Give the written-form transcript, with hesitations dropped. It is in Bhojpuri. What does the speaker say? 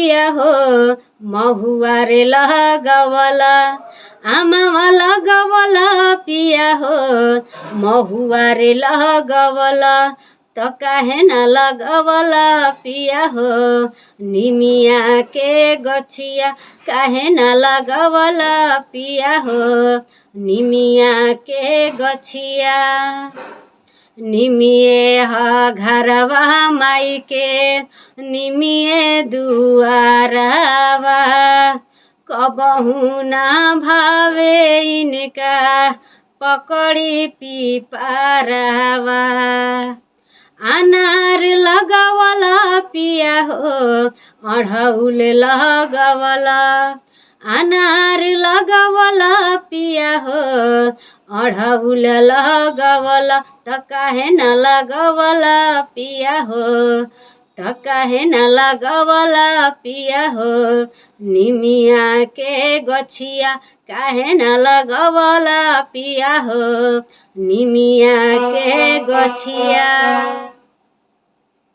पिया हो महुआ रे लगवला आमा लगवला पिया हो महुआ रे लगवला तो काहे न लगवला पिया हो निमिया के गछिया काहे न लगवला पिया हो निमिया के गछिया निमिए ह घरवा माई के निमिए दुआरवा कबहू ना भावे इनका पकड़ी पिपारवा अनार लगवला पिया हो अढ़ौल लगवला अनार लगवला पिया हो अढ़ौल लगवला त काहे न लगवला पिया हो त काहे न लगवला पिया हो निमिया के गछिया काहे न लगवला पिया हो निमिया के गछिया।